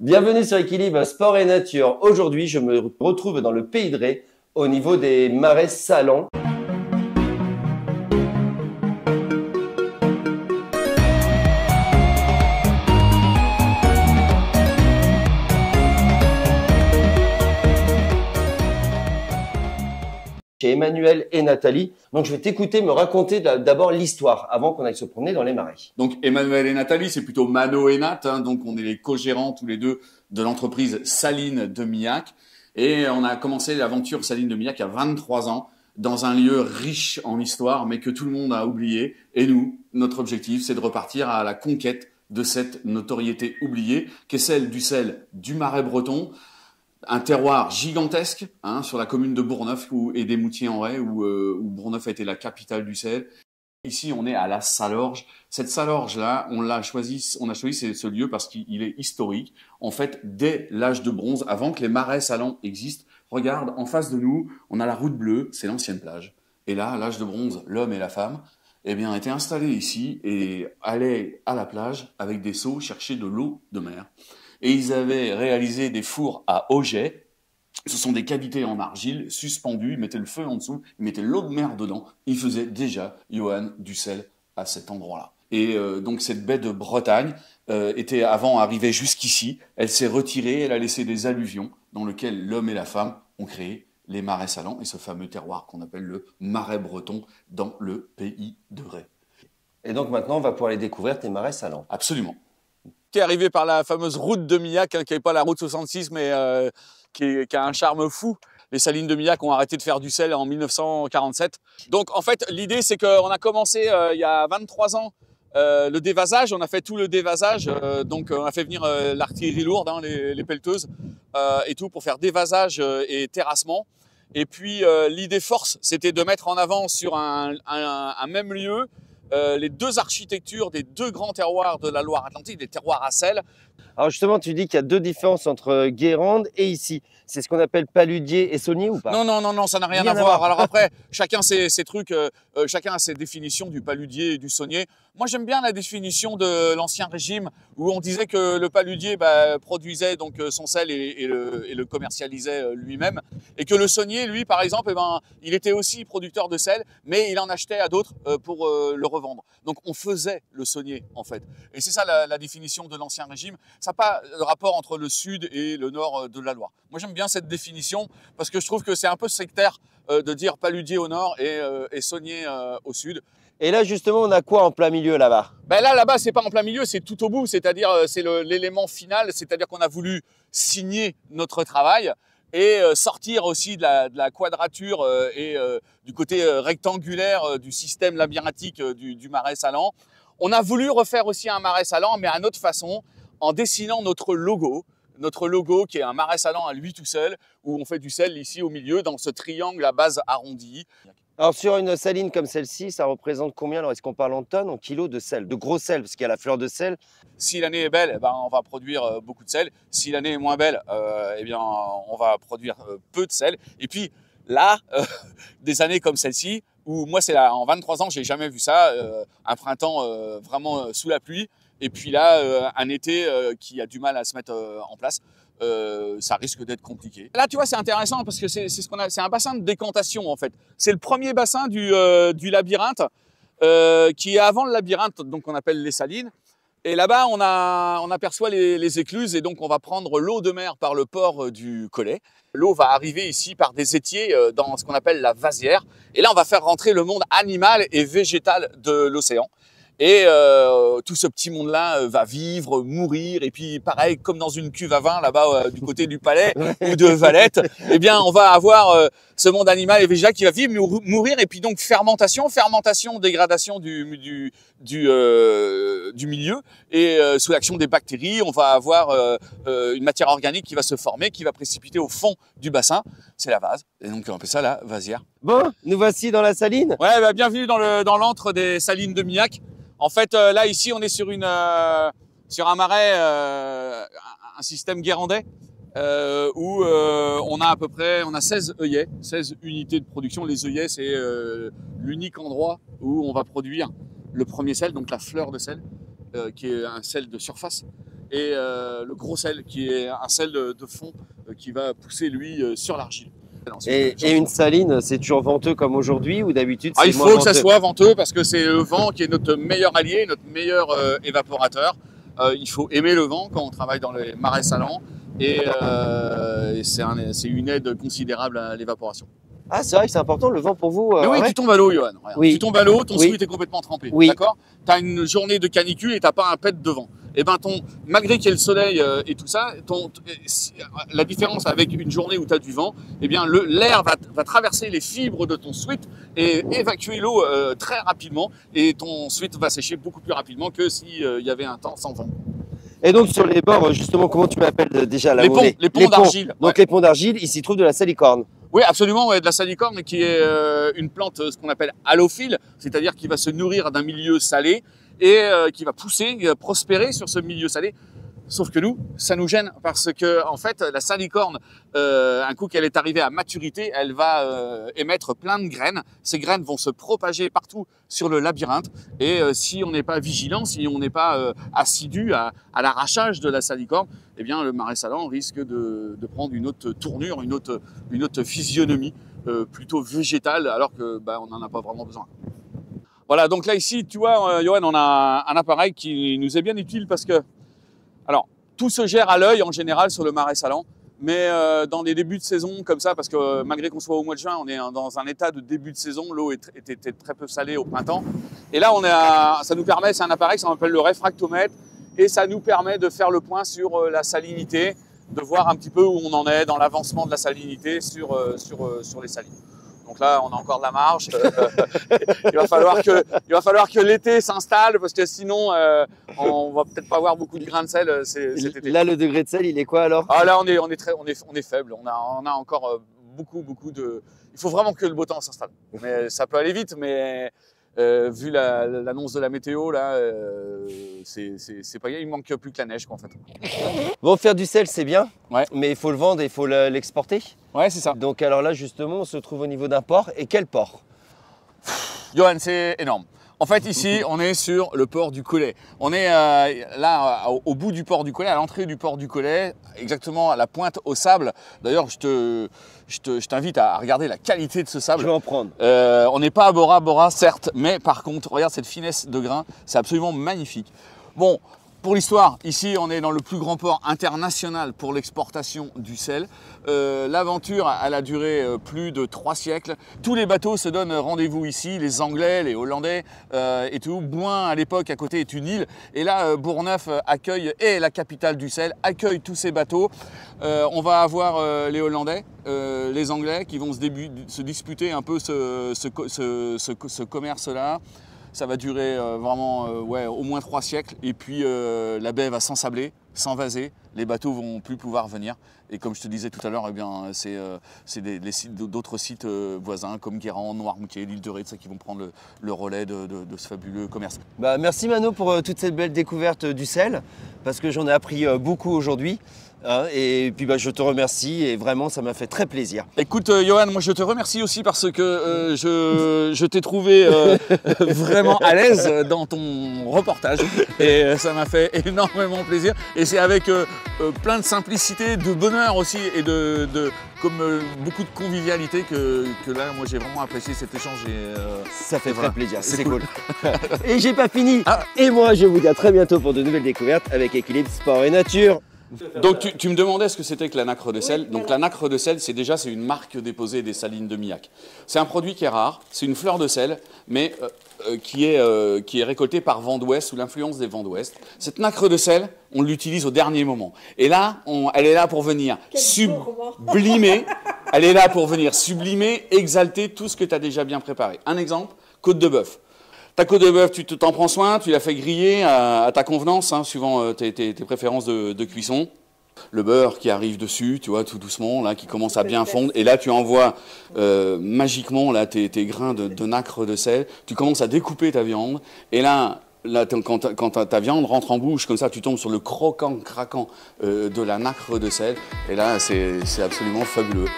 Bienvenue sur Équilibre Sport et Nature. Aujourd'hui, je me retrouve dans le Pays de Ré, au niveau des marais salants. Chez Emmanuel et Nathalie. Donc, je vais t'écouter me raconter d'abord l'histoire avant qu'on aille se promener dans les marais. Donc, Emmanuel et Nathalie, c'est plutôt Mano et Nat. Donc, on est les co-gérants tous les deux de l'entreprise Salines de Millac. Et on a commencé l'aventure Salines de Millac il y a 23 ans dans un lieu riche en histoire, mais que tout le monde a oublié. Et nous, notre objectif, c'est de repartir à la conquête de cette notoriété oubliée, qui est celle du sel du Marais breton. Un terroir gigantesque sur la commune de Bourgneuf et des Moutiers-en-Ray où Bourgneuf a été la capitale du sel. Ici, on est à la Salorge. Cette Salorge-là, on a choisi ce lieu parce qu'il est historique. En fait, dès l'âge de bronze, avant que les marais salants existent, regarde, en face de nous, on a la route bleue, c'est l'ancienne plage. Et là, à l'âge de bronze, l'homme et la femme, étaient installés ici et allaient à la plage avec des seaux chercher de l'eau de mer. Et ils avaient réalisé des fours à objets. Ce sont des cavités en argile suspendues. Ils mettaient le feu en dessous, ils mettaient l'eau de mer dedans. Ils faisaient déjà, Johan, du sel à cet endroit-là. Et donc cette baie de Bretagne était avant arrivée jusqu'ici. Elle s'est retirée, elle a laissé des alluvions dans lesquelles l'homme et la femme ont créé les marais salants et ce fameux terroir qu'on appelle le Marais breton dans le Pays de Ré. Et donc maintenant, on va pouvoir aller découvrir tes marais salants. Absolument. Qui est arrivé par la fameuse route de Millac, qui n'est pas la route 66, mais qui a un charme fou. Les Salines de Millac ont arrêté de faire du sel en 1947. Donc en fait, l'idée c'est qu'on a commencé il y a 23 ans le dévasage. On a fait tout le dévasage, donc on a fait venir l'artillerie lourde, les pelleteuses et tout pour faire dévasage et terrassement. Et puis l'idée force, c'était de mettre en avant sur un même lieu les deux architectures des deux grands terroirs de la Loire-Atlantique, des terroirs à sel. Alors justement, tu dis qu'il y a deux différences entre Guérande et ici. C'est ce qu'on appelle paludier et saunier ou pas? Non, ça n'a rien à voir. Alors après, chacun ses trucs, chacun a ses définitions du paludier et du saunier. Moi, j'aime bien la définition de l'Ancien Régime où on disait que le paludier produisait donc son sel et le commercialisait lui-même, et que le saunier, lui, par exemple, il était aussi producteur de sel, mais il en achetait à d'autres pour le revendre. Donc on faisait le saunier en fait. Et c'est ça la définition de l'Ancien Régime. Ça n'a pas de rapport entre le sud et le nord de la Loire. Moi, j'aime bien cette définition parce que je trouve que c'est un peu sectaire de dire paludier au nord et saunier au sud. Et là, justement, on a quoi en plein milieu là-bas? Là-bas, c'est pas en plein milieu, c'est tout au bout. C'est-à-dire, c'est l'élément final. C'est-à-dire qu'on a voulu signer notre travail et sortir aussi de la quadrature et du côté rectangulaire du système labyrinthique du marais salant. On a voulu refaire aussi un marais salant, mais à notre façon, en dessinant notre logo qui est un marais salant à lui tout seul, où on fait du sel ici au milieu, dans ce triangle à base arrondie. Alors sur une saline comme celle-ci, ça représente combien? Alors est-ce qu'on parle en tonnes, en kilos de sel, de gros sel, parce qu'il y a la fleur de sel? Si l'année est belle, on va produire beaucoup de sel. Si l'année est moins belle, on va produire peu de sel. Et puis là, des années comme celle-ci, où moi en 23 ans, j'ai jamais vu ça, un printemps vraiment sous la pluie, et puis là, un été qui a du mal à se mettre en place. Ça risque d'être compliqué. Là, tu vois, c'est intéressant parce que c'est un bassin de décantation en fait. C'est le premier bassin du labyrinthe qui est avant le labyrinthe, donc on appelle les salines. Et là-bas, on aperçoit les écluses et donc on va prendre l'eau de mer par le port du Collet. L'eau va arriver ici par des étiers dans ce qu'on appelle la vasière. Et là, on va faire rentrer le monde animal et végétal de l'océan. Et tout ce petit monde-là va vivre, mourir, et puis pareil, comme dans une cuve à vin là-bas du côté du Palais ou de Valette, on va avoir ce monde animal et végétal qui va vivre, mourir, et puis donc fermentation, dégradation du milieu, et sous l'action des bactéries, on va avoir une matière organique qui va se former, qui va précipiter au fond du bassin, c'est la vase, et donc on appelle ça la vasière. Bon, nous voici dans la saline. Ouais, bienvenue dans l'antre des Salines de Millac. En fait, là, ici, on est sur un marais, un système guérandais, où on a 16 œillets, 16 unités de production. Les œillets, c'est l'unique endroit où on va produire le premier sel, donc la fleur de sel, qui est un sel de surface. et le gros sel qui est un sel de fond qui va pousser lui sur l'argile. Et une saline, c'est toujours venteux comme aujourd'hui ou d'habitude c'est il moins faut que ça venteux? soit venteux parce que c'est le vent qui est notre meilleur allié, notre meilleur évaporateur. Il faut aimer le vent quand on travaille dans les marais salants et c'est une aide considérable à l'évaporation. Ah, c'est vrai que c'est important le vent pour vous. Mais oui, ouais. tu tombes à l'eau, Johan. Oui. Tu tombes à l'eau, ton Oui. sweat est complètement trempé. Oui. D'accord? Tu as une journée de canicule et tu n'as pas un pet de vent. Et ben malgré qu'il y ait le soleil et tout ça, la différence avec une journée où tu as du vent, eh bien l'air va traverser les fibres de ton sweat et évacuer l'eau très rapidement et ton sweat va sécher beaucoup plus rapidement que s'il y avait un temps sans vent. Et donc sur les bords, justement, comment tu m'appelles déjà la monnaie? Les ponts d'argile. Donc les ponts d'argile, il s'y trouve de la salicorne. Oui, absolument, ouais, de la salicorne qui est une plante, ce qu'on appelle halophile, c'est-à-dire qui va se nourrir d'un milieu salé et qui va pousser, prospérer sur ce milieu salé. Sauf que nous, ça nous gêne parce que en fait, la salicorne, un coup qu'elle est arrivée à maturité, elle va émettre plein de graines. Ces graines vont se propager partout sur le labyrinthe. Et si on n'est pas vigilant, si on n'est pas assidu à l'arrachage de la salicorne, eh bien le marais salant risque de prendre une autre tournure, une autre physionomie plutôt végétale, alors que on n'en a pas vraiment besoin. Voilà, donc là ici, tu vois, Johan, on a un appareil qui nous est bien utile parce que alors, tout se gère à l'œil en général sur le marais salant, mais dans des débuts de saison comme ça, parce que malgré qu'on soit au mois de juin, on est dans un état de début de saison, l'eau était très peu salée au printemps. Et là, ça nous permet, c'est un appareil, ça s'appelle le réfractomètre, et ça nous permet de faire le point sur la salinité, de voir un petit peu où on en est dans l'avancement de la salinité sur les salines. Donc là, on a encore de la marge. Il va falloir que l'été s'installe parce que sinon, on va peut-être pas avoir beaucoup de grains de sel cet été. Là, le degré de sel, il est quoi alors? Ah là, on est faible. On a encore beaucoup de. Il faut vraiment que le beau temps s'installe. Mais ça peut aller vite, mais vu l'annonce de la météo là, c'est pas. Il manque plus que la neige quoi, en fait. Bon, faire du sel, c'est bien, Ouais. mais il faut le vendre et il faut l'exporter. Ouais, c'est ça. Donc alors là, justement, on se trouve au niveau d'un port. Et quel port? Johan, c'est énorme. En fait, ici, on est sur le port du Collet. On est là, au bout du port du Collet, à l'entrée du port du Collet, exactement à la pointe au sable. D'ailleurs, je t'invite à regarder la qualité de ce sable. Je vais en prendre. On n'est pas à Bora Bora, certes, mais par contre, regarde cette finesse de grain, c'est absolument magnifique. Bon, pour l'histoire, ici, on est dans le plus grand port international pour l'exportation du sel. L'aventure, elle a duré plus de 3 siècles. Tous les bateaux se donnent rendez-vous ici, les Anglais, les Hollandais et tout. Bouin, à l'époque, à côté, est une île. Et là, Bourgneuf accueille, et la capitale du sel, accueille tous ces bateaux. On va avoir les Hollandais, les Anglais qui vont se disputer un peu ce commerce-là. Ça va durer vraiment au moins 3 siècles. Et puis la baie va s'ensabler, s'envaser. Les bateaux vont plus pouvoir venir. Et comme je te disais tout à l'heure, eh bien, c'est d'autres sites voisins comme Guérande, Noirmoutier, l'île de Ré, qui vont prendre le relais de ce fabuleux commerce. Bah, merci Mano pour toute cette belle découverte du sel, parce que j'en ai appris beaucoup aujourd'hui. Hein, et puis je te remercie et vraiment ça m'a fait très plaisir. Écoute Johan, moi je te remercie aussi parce que je t'ai trouvé vraiment à l'aise dans ton reportage et ça m'a fait énormément plaisir et c'est avec plein de simplicité, de bonheur aussi et comme beaucoup de convivialité que là moi j'ai vraiment apprécié cet échange et ça fait très plaisir, c'est cool. Et j'ai pas fini. Et moi je vous dis à très bientôt pour de nouvelles découvertes avec Équilibre Sport et Nature. Donc tu me demandais ce que c'était que la nacre de sel. Donc la nacre de sel, c'est une marque déposée des salines de Millac. C'est un produit qui est rare, c'est une fleur de sel, mais qui est récoltée par vent d'ouest, sous l'influence des vents d'ouest. Cette nacre de sel, on l'utilise au dernier moment. Et là, elle est là pour venir sublimer, exalter tout ce que tu as déjà bien préparé. Un exemple, côte de bœuf. Ta côte de bœuf, tu t'en prends soin, tu la fais griller à ta convenance, hein, suivant tes préférences de cuisson. Le beurre qui arrive dessus, tu vois, tout doucement, là, qui commence à bien fondre. Et là, tu envoies magiquement là, tes grains de nacre de sel. Tu commences à découper ta viande. Et là quand ta viande rentre en bouche, comme ça, tu tombes sur le croquant, craquant de la nacre de sel. Et là, c'est absolument fabuleux.